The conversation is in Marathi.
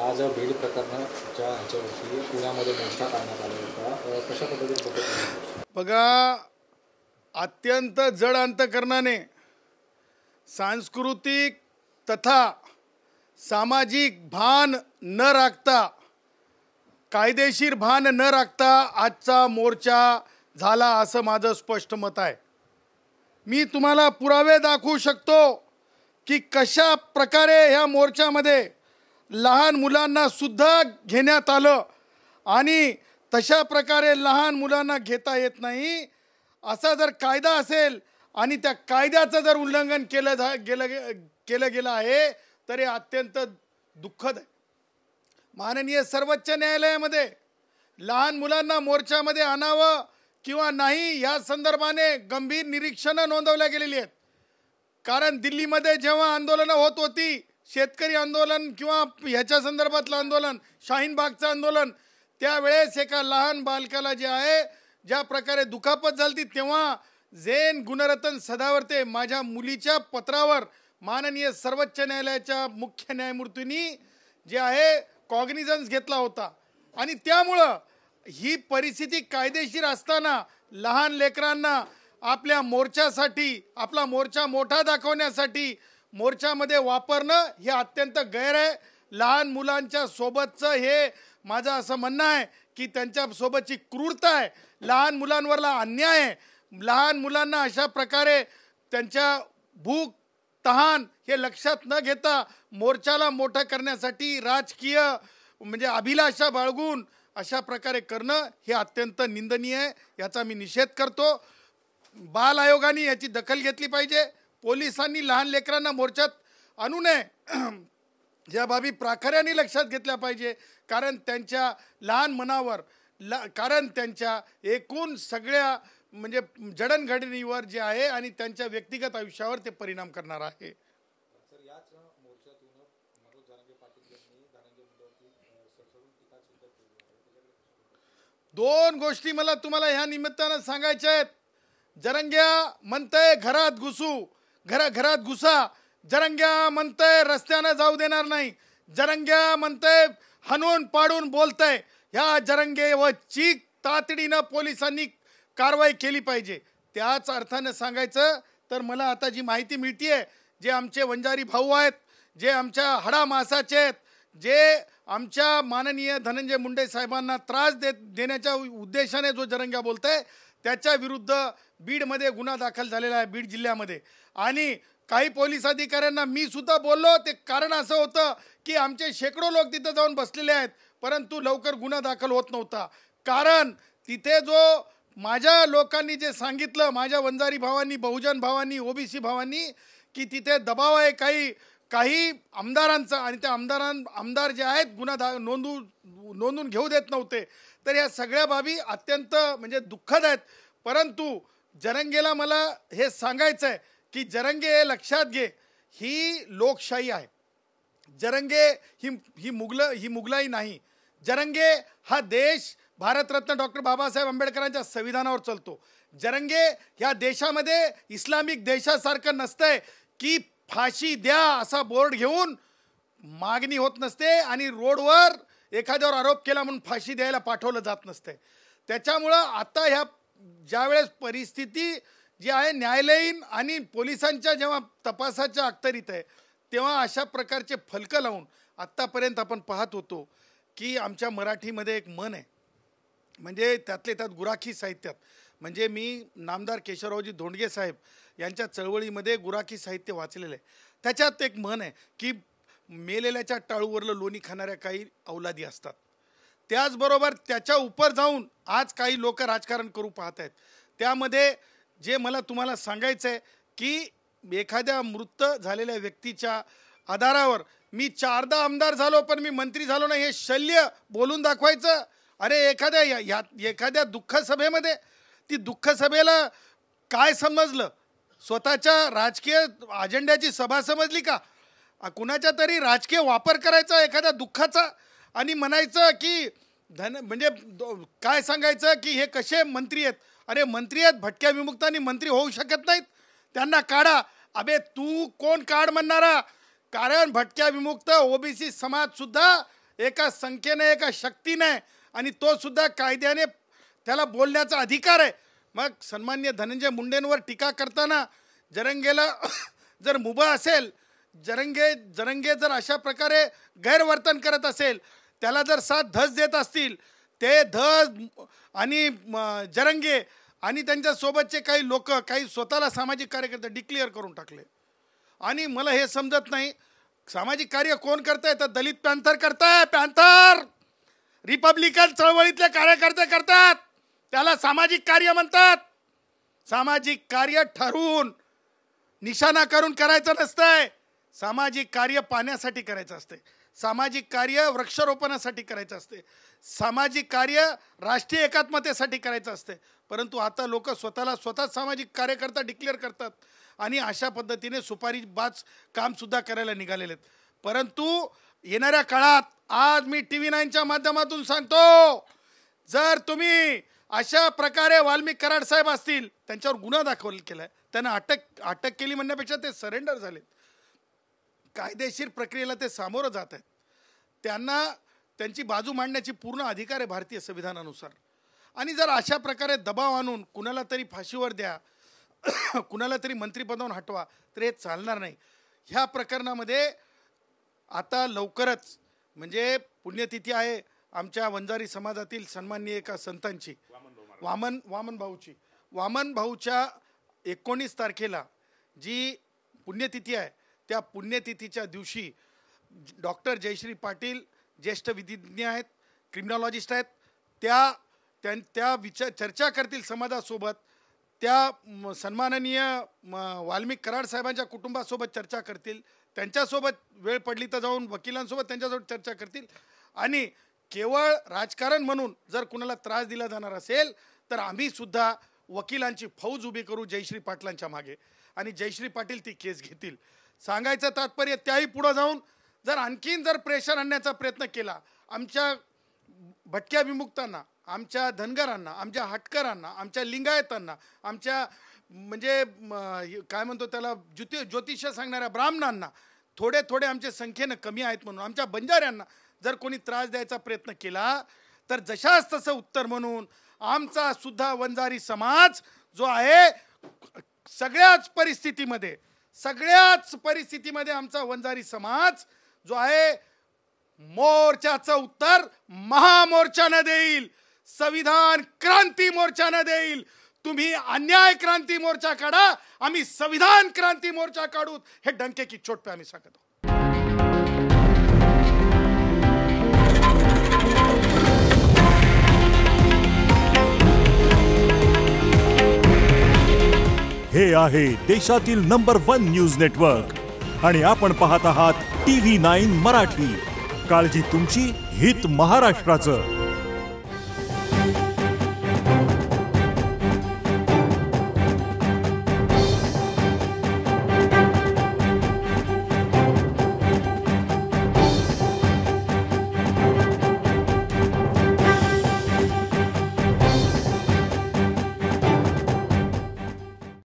आज बीड प्रकरणाच्या ह्याच्यावरती पुण्यामध्ये मोर्चा काढण्यात आला होता. कशा पद्धतीने बघतो? बघा, अत्यंत जड अंतकरणाने सांस्कृतिक तथा सामाजिक भान न राखता, कायदेशीर भान न राखता आजचा मोर्चा झाला असं माझं स्पष्ट मत आहे. मी तुम्हाला पुरावे दाखवू शकतो की कशा प्रकारे ह्या मोर्चामध्ये लहान मुलांना सुद्धा घेण्यात आलं आणि तशा प्रकारे लहान मुलांना घेता येत नाही असा जर कायदा असेल आणि त्या कायद्याचं जर उल्लंघन केलं गेलं आहे तर हे अत्यंत दुःखद आहे. माननीय सर्वोच्च न्यायालयामध्ये लहान मुलांना मोर्चामध्ये आणावं किंवा नाही या संदर्भाने गंभीर निरीक्षणं नोंदवल्या गेलेली आहेत. कारण दिल्लीमध्ये जेव्हा आंदोलनं होत होती, शेतकरी आंदोलन किंवा ह्याच्या संदर्भातलं आंदोलन, शाहीन बागचं आंदोलन, त्यावेळेस एका लहान बालकाला जे आहे ज्या प्रकारे दुखापत झाली तेव्हा जैन गुणरत्न सदावर्ते माझ्या मुलीच्या पत्रावर माननीय सर्वोच्च न्यायालयाच्या मुख्य न्यायमूर्तींनी जे आहे कॉग्निझन्स घेतला होता. आणि त्यामुळं ही परिस्थिती कायदेशीर असताना लहान लेकरांना आपल्या मोर्चासाठी, आपला मोर्चा मोठा दाखवण्यासाठी मोर्चामध्ये वापरणं हे अत्यंत गैर आहे. लहान मुलांच्या सोबतचं हे माझं असं म्हणणं आहे की त्यांच्यासोबतची क्रूरता आहे, लहान मुलांवरला अन्याय आहे. लहान मुलांना अशा प्रकारे त्यांच्या भूक तहान हे लक्षात न घेता मोर्चाला मोठं करण्यासाठी राजकीय म्हणजे अभिलाषा बाळगून अशा प्रकारे करणं हे अत्यंत निंदनीय आहे. याचा मी निषेध करतो. बाल आयोगाने याची दखल घेतली पाहिजे. पोलिसांनी लहान लेकरांना मोर्चात आणू नये या बाबी प्राखऱ्याने लक्षात घेतल्या पाहिजे. कारण त्यांच्या लहान मनावर कारण त्यांच्या एकूण सगळ्या म्हणजे जडणघडणीवर जे आहे आणि त्यांच्या व्यक्तिगत आयुष्यावर ते परिणाम करणार आहे. दोन गोष्टी मला तुम्हाला ह्या निमित्तानं सांगायच्या आहेत. जरंग्या म्हणतंय घरात घुसा. जरंग्या म्हणतंय रस्त्यानं जाऊ देणार नाही. जरंग्या म्हणतंय हाणून पाडून बोलतंय. ह्या जरंगेवर चीक तातडीनं पोलिसांनी कारवाई केली पाहिजे. त्याच अर्थानं सांगायचं तर मला आता जी माहिती मिळतीये, जे आमचे वंजारी भाऊ आहेत, जे आमच्या हाडामासाचे आहेत, जे आमच्या माननीय धनंजय मुंडे साहेबांना त्रास देण्याच्या उद्देशाने जो जरंग्या बोलतंय त्याच्या विरुद्ध बीडमध्ये गुन्हा दाखल झालेला आहे, बीड जिल्ह्यामध्ये. आणि काही पोलीस अधिकाऱ्यांना मी सुद्धा बोललो. ते कारण असं होतं की आमचे शेकडो लोक तिथं जाऊन बसलेले आहेत, परंतु लवकर गुन्हा दाखल होत नव्हता. कारण तिथे जो माझ्या लोकांनी जे सांगितलं, माझ्या वंजारी भावांनी, बहुजन भावांनी, ओबीसी भावांनी, की तिथे दबाव आहे काही आमदारांचा आणि त्या आमदार जे आहेत गुन्हा नोंदून घेऊ देत नव्हते. तर या सगळ्या बाबी अत्यंत म्हणजे दुःखद आहेत. परंतु जरंगेला मला हे सांगायचं आहे की जरंगे हे लक्षात घे, ही लोकशाही आहे. जरंगे ही मुघलाई नाही. जरंगे हा देश भारतरत्न डॉक्टर बाबासाहेब आंबेडकरांच्या संविधानावर चालतो. जरंगे ह्या देशामध्ये इस्लामिक देशासारखं नसतंय की फाशी द्या असा बोर्ड घेऊन मागणी होत नसते आणि रोडवर एखाद्यावर आरोप केला म्हणून फाशी द्यायला पाठवलं जात नसते. त्याच्यामुळं आता ह्या ज्यावेळेस परिस्थिती जी आहे न्यायालयीन आणि पोलिसांच्या जेव्हा तपासाच्या अखत्यारीत आहे तेव्हा अशा प्रकारचे फलकं लावून आत्तापर्यंत आपण पाहत होतो की आमच्या मराठीमध्ये एक म्हण आहे, म्हणजे त्यातले त्यात गुराखी साहित्यात, म्हणजे मी नामदार केशवरावजी धोंडगे साहेब यांच्या चळवळीमध्ये गुराखी साहित्य वाचलेलं आहे. त्याच्यात एक म्हण आहे की मेलेल्याच्या टाळूवरलं लोणी खाणाऱ्या काही औलादी असतात. त्याचबरोबर त्याच्या उपर जाऊन आज काही लोक राजकारण करू पाहत आहेत. त्यामध्ये जे मला तुम्हाला सांगायचं आहे की एखाद्या मृत झालेल्या व्यक्तीच्या आधारावर मी 4दा आमदार झालो पण मी मंत्री झालो नाही हे शल्य बोलून दाखवायचं. अरे एखाद्या दुःख सभेमध्ये ती दुःख सभेला काय समजलं, स्वतःच्या राजकीय अजेंड्याची सभा समजली का? कुणाच्या तरी राजकीय वापर करायचा एखाद्या दुःखाचा आणि म्हणायचं की म्हणजे काय सांगायचं की हे कसे मंत्री आहेत. अरे मंत्री आहेत, भटक्या विमुक्तांनी मंत्री होऊ शकत नाहीत, त्यांना काढा. अबे तू कोण काढ म्हणणारा? कारण भटक्या विमुक्त ओबीसी समाज सुद्धा एका संख्येने एका शक्तीने, आणि तो सुद्धा कायद्याने त्याला बोलण्याचा अधिकार आहे. मग सन्माननीय धनंजय मुंडेंवर टीका करताना जरंगेला जर मुभा असेल, जरंगे जर अशा प्रकारे गैरवर्तन करत असेल, त्याला जर साथ धस देत असतील, ते धस आणि जरंगे आणि त्यांच्यासोबतचे काही लोक, काही स्वतःला सामाजिक कार्यकर्ते डिक्लेअर करून टाकले. आणि मला हे समजत नाही, सामाजिक कार्य कोण करताय? तर दलित पॅन्थर करताय. पॅन्थर रिपब्लिकन चळवळीतले कार्यकर्ते करतात, त्याला सामाजिक कार्य म्हणतात. सामाजिक कार्य ठरवून निशाणा करून करायचं नसतंय. सामाजिक कार्य पाण्यासाठी करायचं असते, सामाजिक कार्य वृक्षारोपणासाठी करायचं असते, सामाजिक कार्य राष्ट्रीय एकात्मतेसाठी करायचं असते. परंतु आता लोक स्वतःच सामाजिक कार्यकर्ता डिक्लेअर करतात आणि अशा पद्धतीने सुपारीबाज कामसुद्धा करायला निघालेले आहेत. परंतु येणाऱ्या काळात आज मी TV9च्या माध्यमातून सांगतो, जर तुम्ही अशा प्रकारे वाल्मिक कराड साहेब असतील, त्यांच्यावर गुन्हा दाखल केलाय, त्यांना अटक केली म्हणण्यापेक्षा ते सरेंडर झालेत, कायदेशीर प्रक्रियेला ते सामोरं जात आहेत. त्यांना त्यांची बाजू मांडण्याची पूर्ण अधिकार आहे भारतीय संविधानानुसार. आणि जर अशा प्रकारे दबाव आणून कुणाला तरी फाशीवर द्या, कुणाला तरी मंत्रिपदावरून हटवा, तर हे चालणार नाही. ह्या प्रकरणामध्ये आता लवकरच म्हणजे पुण्यतिथी आहे आमच्या वंजारी समाजातील सन्माननीय एका संतांची, वामन भाऊच्या 19 तारखेला जी पुण्यतिथी आहे, त्या पुण्यतिथीच्या दिवशी डॉक्टर जयश्री पाटील ज्येष्ठ विधिज्ञ आहेत, क्रिमिनॉलॉजिस्ट आहेत, त्या चर्चा करतील समाजासोबत. त्या सन्माननीय वाल्मिक कराड साहेबांच्या कुटुंबासोबत चर्चा करतील, त्यांच्यासोबत वेळ पडली तर जाऊन वकिलांसोबत त्यांच्यासोबत चर्चा करतील. आणि केवळ राजकारण म्हणून जर कुणाला त्रास दिला जाणार असेल तर आम्ही सुद्धा वकिलांची फौज उभी करू जयश्री पाटलांच्या मागे, आणि जयश्री पाटील ती केस घेतील. सांगायचं तात्पर्य, त्याही पुढे जाऊन जर आणखीन जर प्रेशर आणण्याचा प्रयत्न केला, आमच्या भटक्या विमुक्तांना, आमच्या धनगरांना, आमच्या हटकरांना, आमच्या लिंगायतांना, आमच्या म्हणजे काय म्हणतो त्याला ज्योतिष्य सांगणाऱ्या ब्राह्मणांना, थोडे आमच्या संख्येनं कमी आहेत म्हणून आमच्या बंजाऱ्यांना जर कोणी त्रास द्यायचा प्रयत्न केला, तर जशाच तसं उत्तर म्हणून आमचा सुद्धा वंजारी समाज जो आहे, सगळ्याच परिस्थितीमध्ये आमचा वंजारी समाज जो आहे, मोर्चाचं उत्तर महामोर्चानं देईल, संविधान क्रांती मोर्चानं देईल. तुम्ही अन्याय क्रांती मोर्चा काढा, आम्ही संविधान क्रांती मोर्चा काढू, हे डंके की चोट पे आम्ही सांगतो. हे आहे देशातील नंबर 1 न्यूज नेटवर्क आणि आपण पाहत आहात TV9 मराठी. काळजी तुमची, हित महाराष्ट्राचं.